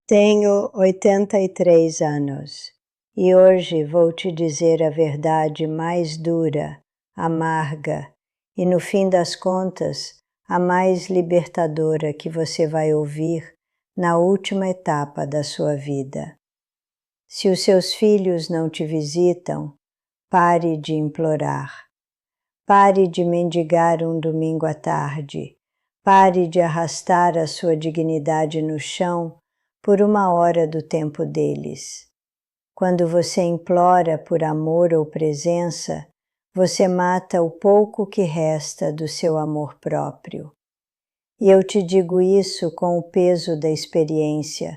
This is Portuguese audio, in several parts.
Tenho 83 anos e hoje vou te dizer a verdade mais dura, amarga e, no fim das contas, a mais libertadora que você vai ouvir na última etapa da sua vida. Se os seus filhos não te visitam, pare de implorar. Pare de mendigar um domingo à tarde. Pare de arrastar a sua dignidade no chão por uma hora do tempo deles. Quando você implora por amor ou presença, você mata o pouco que resta do seu amor próprio. E eu te digo isso com o peso da experiência,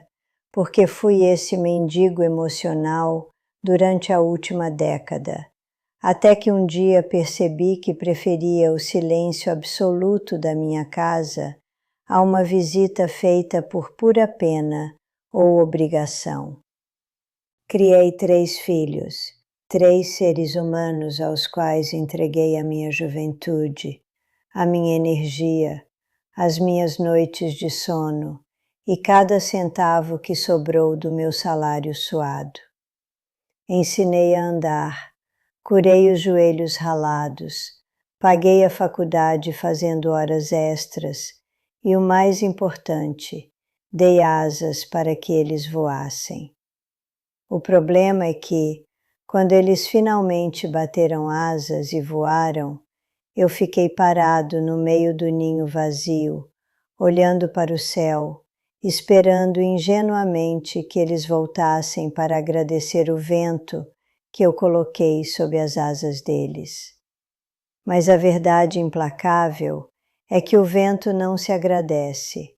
porque fui esse mendigo emocional durante a última década, até que um dia percebi que preferia o silêncio absoluto da minha casa a uma visita feita por pura pena ou obrigação. Criei 3 filhos, 3 seres humanos aos quais entreguei a minha juventude, a minha energia, as minhas noites de sono e cada centavo que sobrou do meu salário suado. Ensinei a andar, curei os joelhos ralados, paguei a faculdade fazendo horas extras e, o mais importante, dei asas para que eles voassem. O problema é que, quando eles finalmente bateram asas e voaram, eu fiquei parado no meio do ninho vazio, olhando para o céu, esperando ingenuamente que eles voltassem para agradecer o vento que eu coloquei sob as asas deles. Mas a verdade implacável é que o vento não se agradece.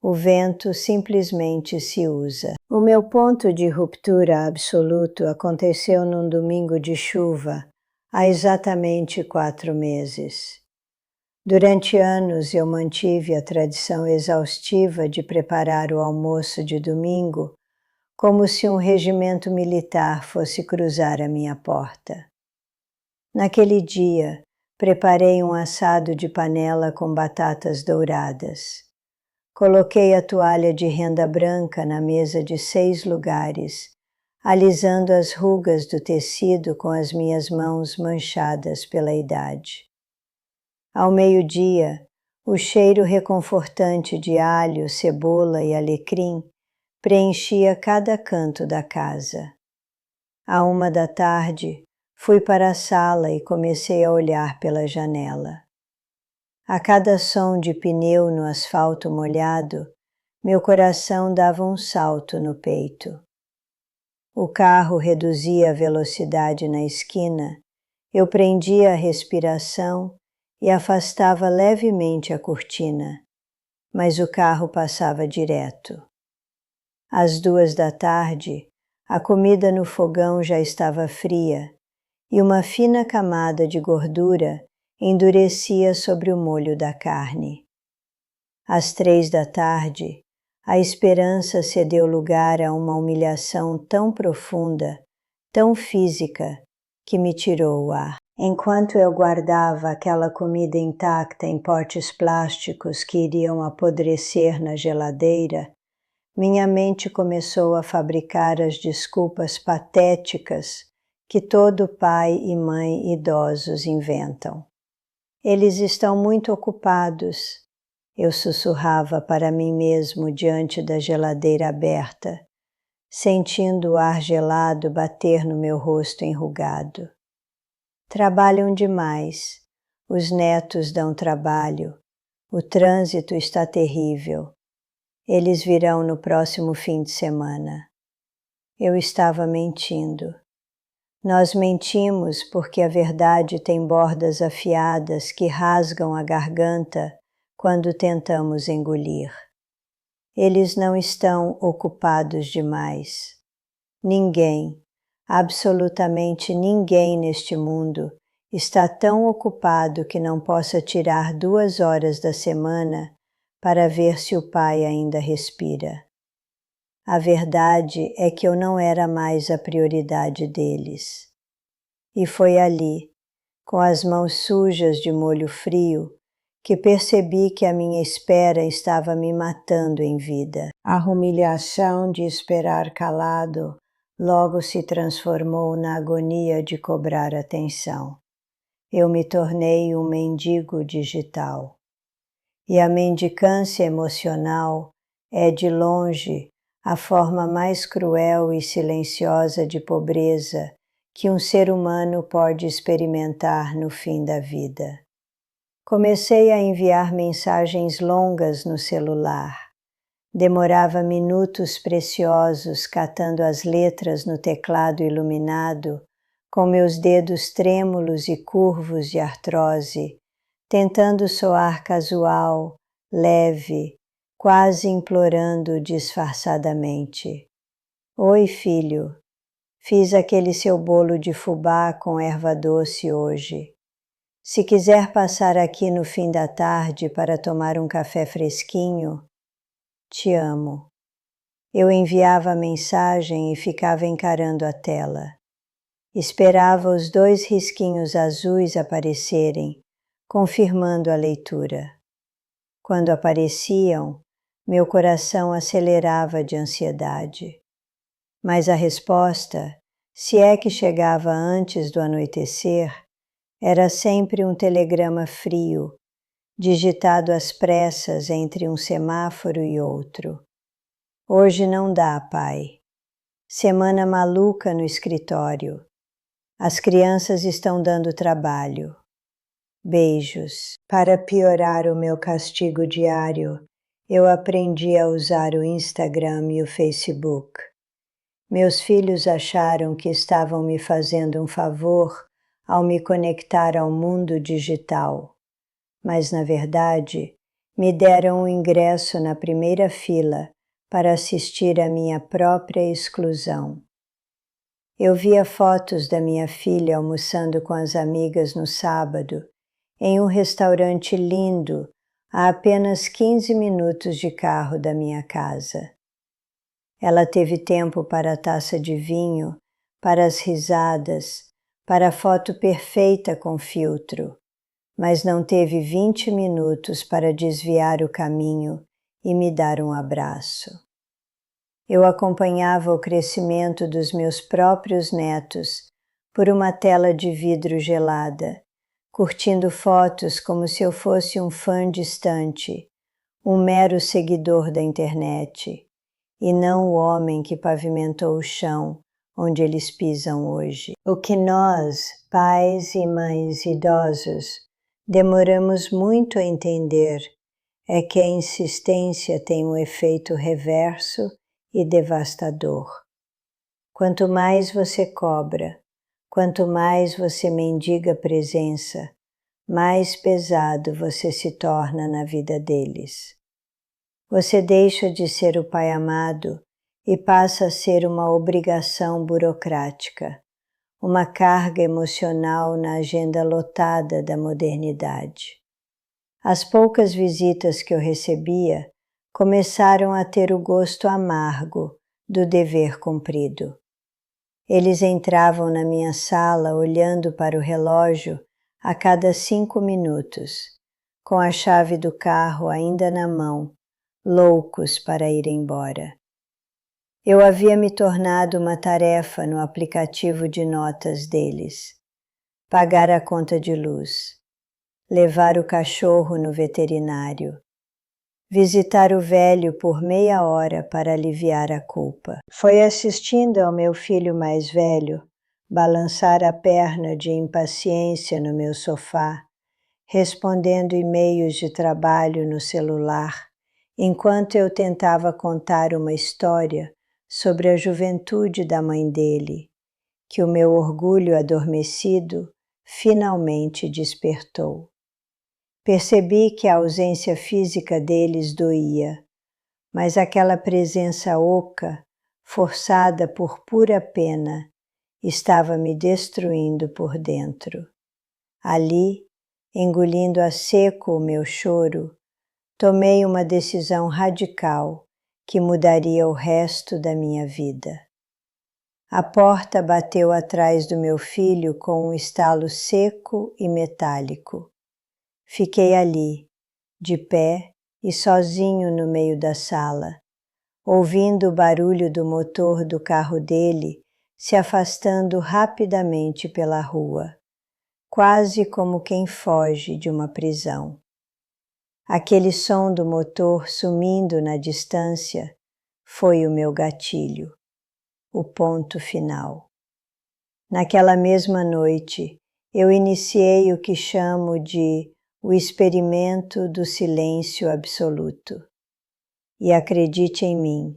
O vento simplesmente se usa. O meu ponto de ruptura absoluto aconteceu num domingo de chuva, há exatamente 4 meses. Durante anos eu mantive a tradição exaustiva de preparar o almoço de domingo como se um regimento militar fosse cruzar a minha porta. Naquele dia, preparei um assado de panela com batatas douradas. Coloquei a toalha de renda branca na mesa de 6 lugares, alisando as rugas do tecido com as minhas mãos manchadas pela idade. Ao meio-dia, o cheiro reconfortante de alho, cebola e alecrim preenchia cada canto da casa. À 1 da tarde, fui para a sala e comecei a olhar pela janela. A cada som de pneu no asfalto molhado, meu coração dava um salto no peito. O carro reduzia a velocidade na esquina, eu prendia a respiração e afastava levemente a cortina, mas o carro passava direto. Às 2 da tarde, a comida no fogão já estava fria e uma fina camada de gordura endurecia sobre o molho da carne. Às 3 da tarde, a esperança cedeu lugar a uma humilhação tão profunda, tão física, que me tirou o ar. Enquanto eu guardava aquela comida intacta em potes plásticos que iriam apodrecer na geladeira, minha mente começou a fabricar as desculpas patéticas que todo pai e mãe idosos inventam. Eles estão muito ocupados, eu sussurrava para mim mesmo diante da geladeira aberta, sentindo o ar gelado bater no meu rosto enrugado. Trabalham demais, os netos dão trabalho, o trânsito está terrível. Eles virão no próximo fim de semana. Eu estava mentindo. Nós mentimos porque a verdade tem bordas afiadas que rasgam a garganta quando tentamos engolir. Eles não estão ocupados demais. Ninguém, absolutamente ninguém neste mundo está tão ocupado que não possa tirar 2 horas da semana para ver se o pai ainda respira. A verdade é que eu não era mais a prioridade deles. E foi ali, com as mãos sujas de molho frio, que percebi que a minha espera estava me matando em vida. A humilhação de esperar calado logo se transformou na agonia de cobrar atenção. Eu me tornei um mendigo digital. E a mendicância emocional é, de longe, a forma mais cruel e silenciosa de pobreza que um ser humano pode experimentar no fim da vida. Comecei a enviar mensagens longas no celular. Demorava minutos preciosos catando as letras no teclado iluminado, com meus dedos trêmulos e curvos de artrose, tentando soar casual, leve, quase implorando disfarçadamente. Oi, filho, fiz aquele seu bolo de fubá com erva doce hoje. Se quiser passar aqui no fim da tarde para tomar um café fresquinho, te amo. Eu enviava a mensagem e ficava encarando a tela. Esperava os 2 risquinhos azuis aparecerem, confirmando a leitura. Quando apareciam, meu coração acelerava de ansiedade. Mas a resposta, se é que chegava antes do anoitecer, era sempre um telegrama frio, digitado às pressas entre um semáforo e outro. Hoje não dá, pai. Semana maluca no escritório. As crianças estão dando trabalho. Beijos. Para piorar o meu castigo diário, eu aprendi a usar o Instagram e o Facebook. Meus filhos acharam que estavam me fazendo um favor ao me conectar ao mundo digital, mas, na verdade, me deram um ingresso na primeira fila para assistir à minha própria exclusão. Eu via fotos da minha filha almoçando com as amigas no sábado, em um restaurante lindo, a apenas 15 minutos de carro da minha casa. Ela teve tempo para a taça de vinho, para as risadas, para a foto perfeita com filtro, mas não teve 20 minutos para desviar o caminho e me dar um abraço. Eu acompanhava o crescimento dos meus próprios netos por uma tela de vidro gelada, curtindo fotos como se eu fosse um fã distante, um mero seguidor da internet, e não o homem que pavimentou o chão onde eles pisam hoje. O que nós, pais e mães idosos, demoramos muito a entender é que a insistência tem um efeito reverso e devastador. Quanto mais você cobra, quanto mais você mendiga presença, mais pesado você se torna na vida deles. Você deixa de ser o pai amado e passa a ser uma obrigação burocrática, uma carga emocional na agenda lotada da modernidade. As poucas visitas que eu recebia começaram a ter o gosto amargo do dever cumprido. Eles entravam na minha sala olhando para o relógio a cada 5 minutos, com a chave do carro ainda na mão, loucos para ir embora. Eu havia me tornado uma tarefa no aplicativo de notas deles. Pagar a conta de luz, levar o cachorro no veterinário, visitar o velho por meia hora para aliviar a culpa. Foi assistindo ao meu filho mais velho balançar a perna de impaciência no meu sofá, respondendo e-mails de trabalho no celular, enquanto eu tentava contar uma história sobre a juventude da mãe dele, que o meu orgulho adormecido finalmente despertou. Percebi que a ausência física deles doía, mas aquela presença oca, forçada por pura pena, estava me destruindo por dentro. Ali, engolindo a seco o meu choro, tomei uma decisão radical que mudaria o resto da minha vida. A porta bateu atrás do meu filho com um estalo seco e metálico. Fiquei ali, de pé e sozinho no meio da sala, ouvindo o barulho do motor do carro dele se afastando rapidamente pela rua, quase como quem foge de uma prisão. Aquele som do motor sumindo na distância foi o meu gatilho, o ponto final. Naquela mesma noite, eu iniciei o que chamo de o experimento do silêncio absoluto. E acredite em mim,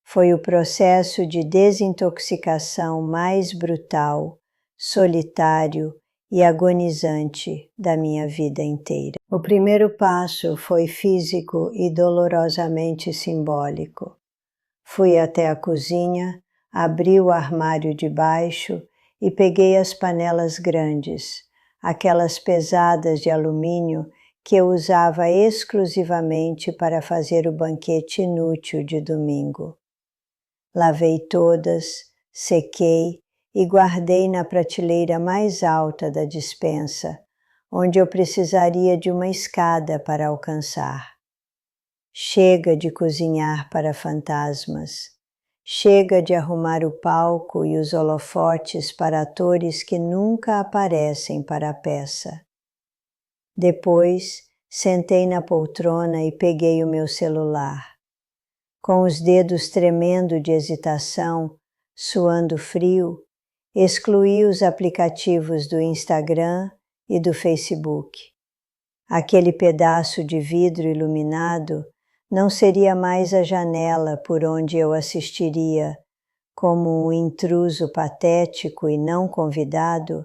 foi o processo de desintoxicação mais brutal, solitário e agonizante da minha vida inteira. O primeiro passo foi físico e dolorosamente simbólico. Fui até a cozinha, abri o armário de baixo e peguei as panelas grandes, aquelas pesadas de alumínio que eu usava exclusivamente para fazer o banquete inútil de domingo. Lavei todas, sequei e guardei na prateleira mais alta da despensa, onde eu precisaria de uma escada para alcançar. Chega de cozinhar para fantasmas. Chega de arrumar o palco e os holofotes para atores que nunca aparecem para a peça. Depois, sentei na poltrona e peguei o meu celular. Com os dedos tremendo de hesitação, suando frio, excluí os aplicativos do Instagram e do Facebook. Aquele pedaço de vidro iluminado não seria mais a janela por onde eu assistiria, como um intruso patético e não convidado,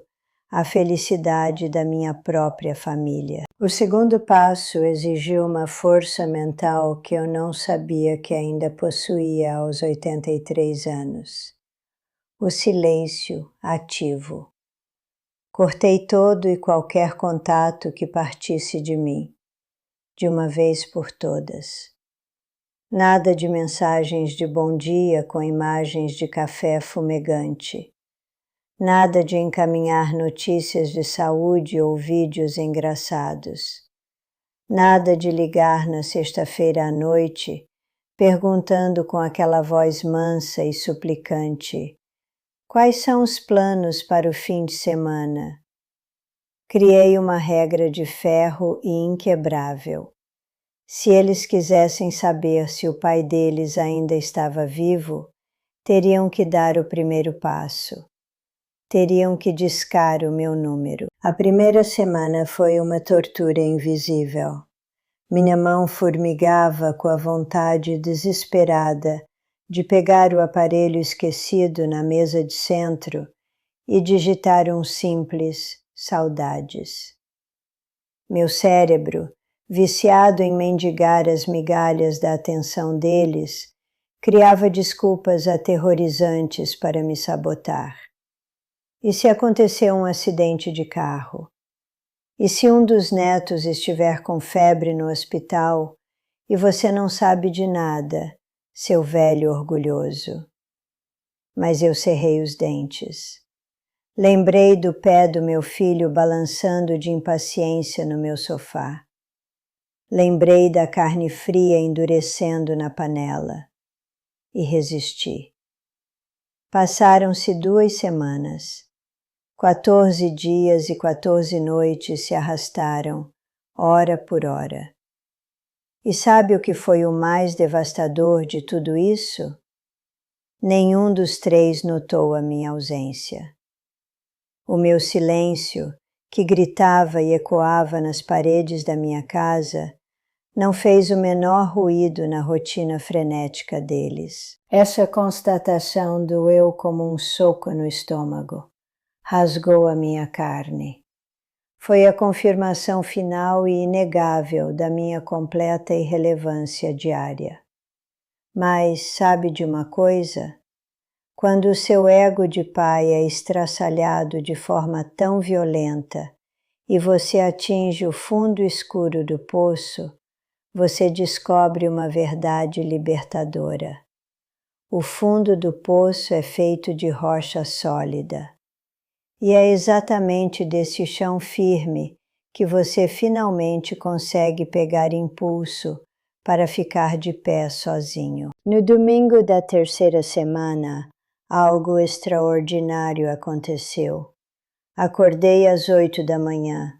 à felicidade da minha própria família. O segundo passo exigiu uma força mental que eu não sabia que ainda possuía aos 83 anos. O silêncio ativo. Cortei todo e qualquer contato que partisse de mim, de uma vez por todas. Nada de mensagens de bom dia com imagens de café fumegante. Nada de encaminhar notícias de saúde ou vídeos engraçados. Nada de ligar na sexta-feira à noite, perguntando com aquela voz mansa e suplicante: quais são os planos para o fim de semana? Criei uma regra de ferro e inquebrável. Se eles quisessem saber se o pai deles ainda estava vivo, teriam que dar o primeiro passo. Teriam que discar o meu número. A primeira semana foi uma tortura invisível. Minha mão formigava com a vontade desesperada de pegar o aparelho esquecido na mesa de centro e digitar um simples saudades. Meu cérebro, viciado em mendigar as migalhas da atenção deles, criava desculpas aterrorizantes para me sabotar. E se acontecer um acidente de carro? E se um dos netos estiver com febre no hospital e você não sabe de nada, seu velho orgulhoso? Mas eu cerrei os dentes. Lembrei do pé do meu filho balançando de impaciência no meu sofá. Lembrei da carne fria endurecendo na panela. E resisti. Passaram-se 2 semanas. 14 dias e 14 noites se arrastaram, hora por hora. E sabe o que foi o mais devastador de tudo isso? Nenhum dos 3 notou a minha ausência. O meu silêncio, que gritava e ecoava nas paredes da minha casa, não fez o menor ruído na rotina frenética deles. Essa constatação doeu como um soco no estômago. Rasgou a minha carne. Foi a confirmação final e inegável da minha completa irrelevância diária. Mas sabe de uma coisa? Quando o seu ego de pai é estraçalhado de forma tão violenta e você atinge o fundo escuro do poço, você descobre uma verdade libertadora. O fundo do poço é feito de rocha sólida. E é exatamente desse chão firme que você finalmente consegue pegar impulso para ficar de pé sozinho. No domingo da terceira semana, algo extraordinário aconteceu. Acordei às 8 da manhã.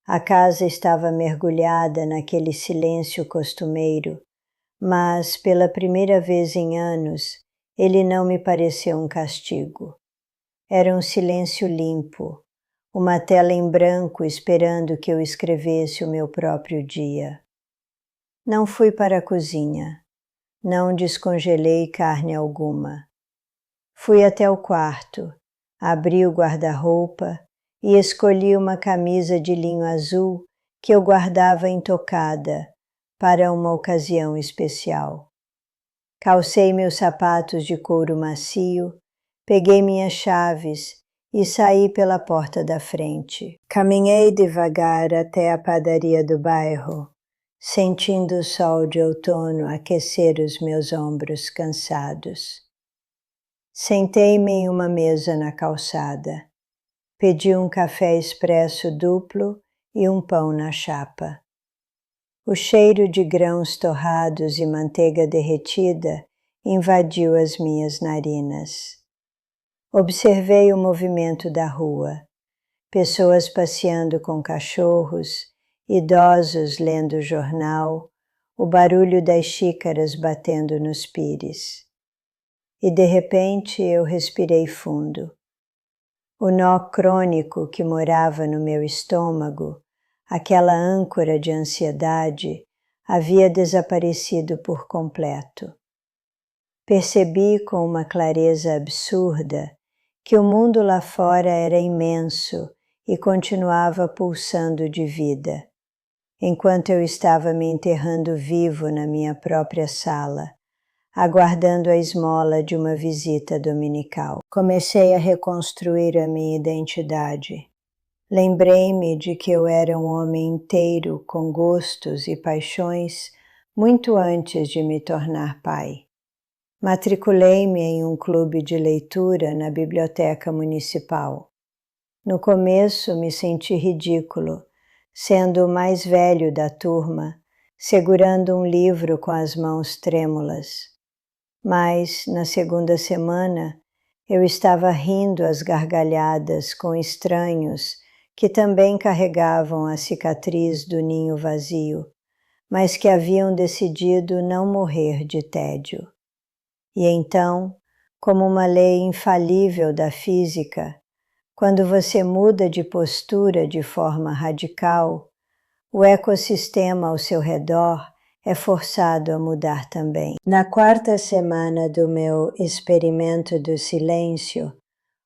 A casa estava mergulhada naquele silêncio costumeiro, mas pela primeira vez em anos, ele não me pareceu um castigo. Era um silêncio limpo, uma tela em branco esperando que eu escrevesse o meu próprio dia. Não fui para a cozinha, não descongelei carne alguma. Fui até o quarto, abri o guarda-roupa e escolhi uma camisa de linho azul que eu guardava intocada para uma ocasião especial. Calcei meus sapatos de couro macio, peguei minhas chaves e saí pela porta da frente. Caminhei devagar até a padaria do bairro, sentindo o sol de outono aquecer os meus ombros cansados. Sentei-me em uma mesa na calçada. Pedi um café expresso duplo e um pão na chapa. O cheiro de grãos torrados e manteiga derretida invadiu as minhas narinas. Observei o movimento da rua, pessoas passeando com cachorros, idosos lendo jornal, o barulho das xícaras batendo nos pires. E de repente eu respirei fundo. O nó crônico que morava no meu estômago, aquela âncora de ansiedade, havia desaparecido por completo. Percebi com uma clareza absurda que o mundo lá fora era imenso e continuava pulsando de vida, enquanto eu estava me enterrando vivo na minha própria sala, aguardando a esmola de uma visita dominical. Comecei a reconstruir a minha identidade. Lembrei-me de que eu era um homem inteiro com gostos e paixões muito antes de me tornar pai. Matriculei-me em um clube de leitura na biblioteca municipal. No começo me senti ridículo, sendo o mais velho da turma, segurando um livro com as mãos trêmulas. Mas, na segunda semana, eu estava rindo às gargalhadas com estranhos que também carregavam a cicatriz do ninho vazio, mas que haviam decidido não morrer de tédio. E então, como uma lei infalível da física, quando você muda de postura de forma radical, o ecossistema ao seu redor é forçado a mudar também. Na quarta semana do meu experimento do silêncio,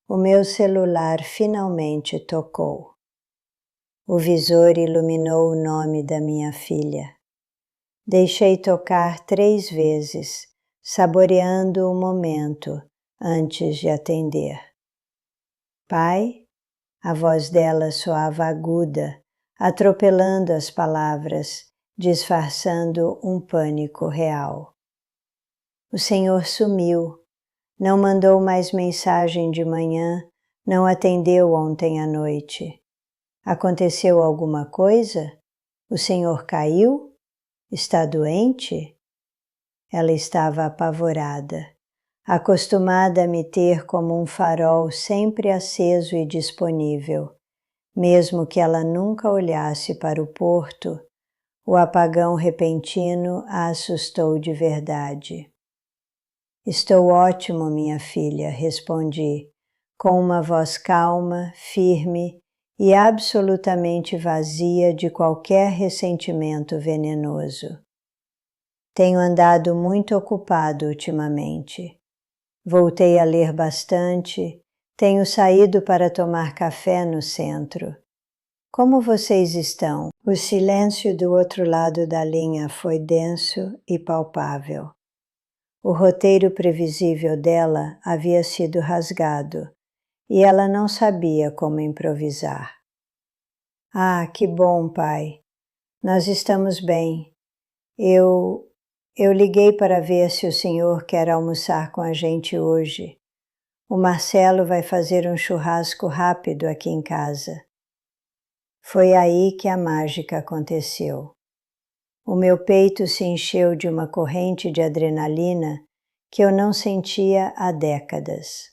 o meu celular finalmente tocou. O visor iluminou o nome da minha filha. Deixei tocar 3 vezes, saboreando o momento antes de atender. Pai? A voz dela soava aguda, atropelando as palavras, disfarçando um pânico real. O Senhor sumiu, não mandou mais mensagem de manhã, não atendeu ontem à noite. Aconteceu alguma coisa? O Senhor caiu? Está doente? Ela estava apavorada, acostumada a me ter como um farol sempre aceso e disponível. Mesmo que ela nunca olhasse para o porto, o apagão repentino a assustou de verdade. Estou ótimo, minha filha, respondi, com uma voz calma, firme e absolutamente vazia de qualquer ressentimento venenoso. Tenho andado muito ocupado ultimamente. Voltei a ler bastante, tenho saído para tomar café no centro. Como vocês estão? O silêncio do outro lado da linha foi denso e palpável. O roteiro previsível dela havia sido rasgado e ela não sabia como improvisar. Ah, que bom, pai. Nós estamos bem. Eu liguei para ver se o senhor quer almoçar com a gente hoje. O Marcelo vai fazer um churrasco rápido aqui em casa. Foi aí que a mágica aconteceu. O meu peito se encheu de uma corrente de adrenalina que eu não sentia há décadas.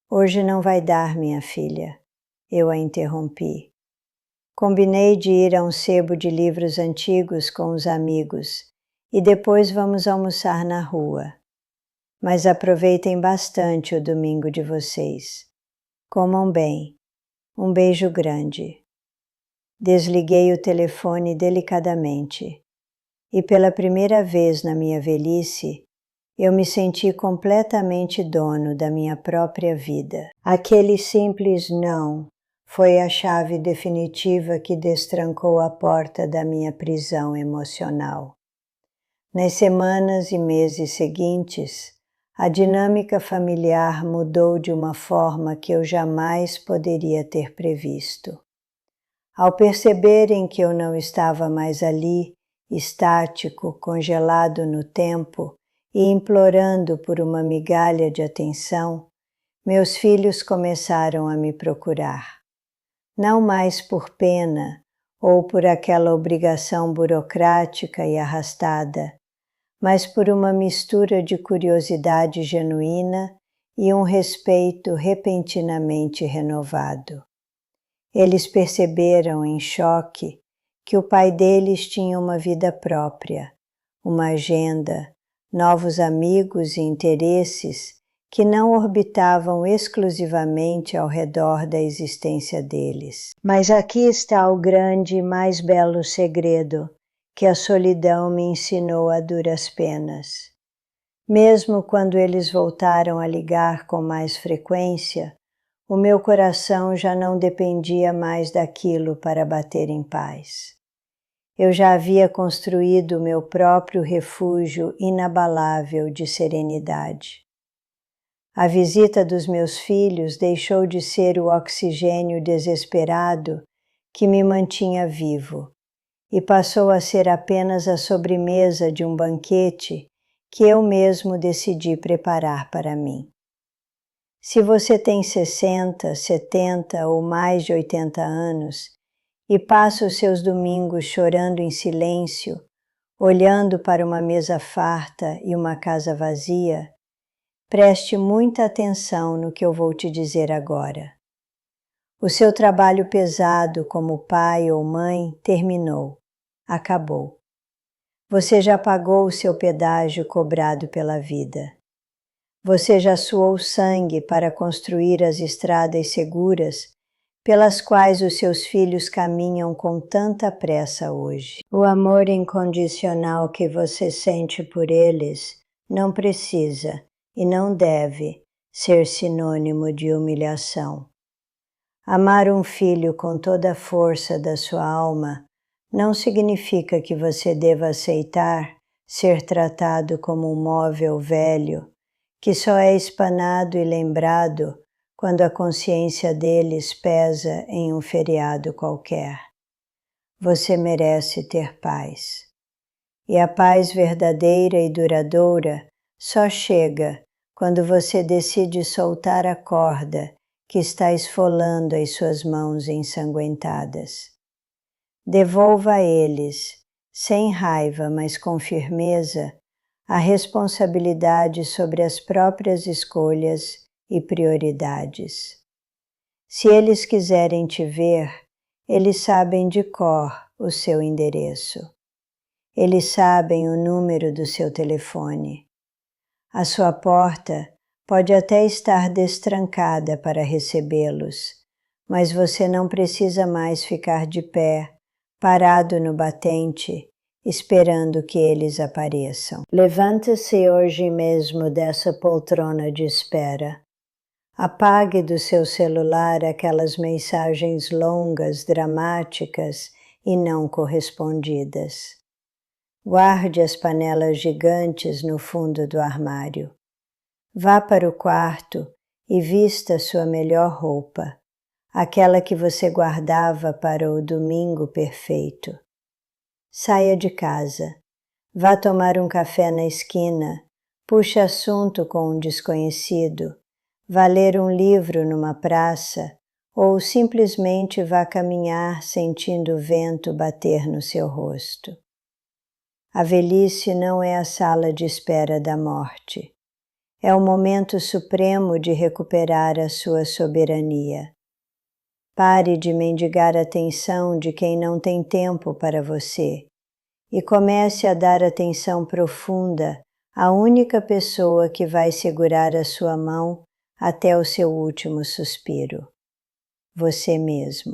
Hoje não vai dar, minha filha, eu a interrompi. Combinei de ir a um sebo de livros antigos com os amigos e depois vamos almoçar na rua. Mas aproveitem bastante o domingo de vocês. Comam bem. Um beijo grande. Desliguei o telefone delicadamente e pela primeira vez na minha velhice, eu me senti completamente dono da minha própria vida. Aquele simples não foi a chave definitiva que destrancou a porta da minha prisão emocional. Nas semanas e meses seguintes, a dinâmica familiar mudou de uma forma que eu jamais poderia ter previsto. Ao perceberem que eu não estava mais ali, estático, congelado no tempo e implorando por uma migalha de atenção, meus filhos começaram a me procurar. Não mais por pena ou por aquela obrigação burocrática e arrastada, mas por uma mistura de curiosidade genuína e um respeito repentinamente renovado. Eles perceberam em choque que o pai deles tinha uma vida própria, uma agenda, novos amigos e interesses que não orbitavam exclusivamente ao redor da existência deles. Mas aqui está o grande e mais belo segredo que a solidão me ensinou a duras penas. Mesmo quando eles voltaram a ligar com mais frequência, o meu coração já não dependia mais daquilo para bater em paz. Eu já havia construído o meu próprio refúgio inabalável de serenidade. A visita dos meus filhos deixou de ser o oxigênio desesperado que me mantinha vivo e passou a ser apenas a sobremesa de um banquete que eu mesmo decidi preparar para mim. Se você tem 60, 70 ou mais de 80 anos e passa os seus domingos chorando em silêncio, olhando para uma mesa farta e uma casa vazia, preste muita atenção no que eu vou te dizer agora. O seu trabalho pesado como pai ou mãe terminou, acabou. Você já pagou o seu pedágio cobrado pela vida. Você já suou sangue para construir as estradas seguras pelas quais os seus filhos caminham com tanta pressa hoje. O amor incondicional que você sente por eles não precisa e não deve ser sinônimo de humilhação. Amar um filho com toda a força da sua alma não significa que você deva aceitar ser tratado como um móvel velho que só é espanado e lembrado quando a consciência deles pesa em um feriado qualquer. Você merece ter paz. E a paz verdadeira e duradoura só chega quando você decide soltar a corda que está esfolando as suas mãos ensanguentadas. Devolva a eles, sem raiva, mas com firmeza, a responsabilidade sobre as próprias escolhas e prioridades. Se eles quiserem te ver, eles sabem de cor o seu endereço. Eles sabem o número do seu telefone. A sua porta pode até estar destrancada para recebê-los, mas você não precisa mais ficar de pé, parado no batente, esperando que eles apareçam. Levante-se hoje mesmo dessa poltrona de espera. Apague do seu celular aquelas mensagens longas, dramáticas e não correspondidas. Guarde as panelas gigantes no fundo do armário. Vá para o quarto e vista sua melhor roupa, aquela que você guardava para o domingo perfeito. Saia de casa, vá tomar um café na esquina, puxe assunto com um desconhecido, vá ler um livro numa praça ou simplesmente vá caminhar sentindo o vento bater no seu rosto. A velhice não é a sala de espera da morte. É o momento supremo de recuperar a sua soberania. Pare de mendigar a atenção de quem não tem tempo para você e comece a dar atenção profunda à única pessoa que vai segurar a sua mão até o seu último suspiro. Você mesmo.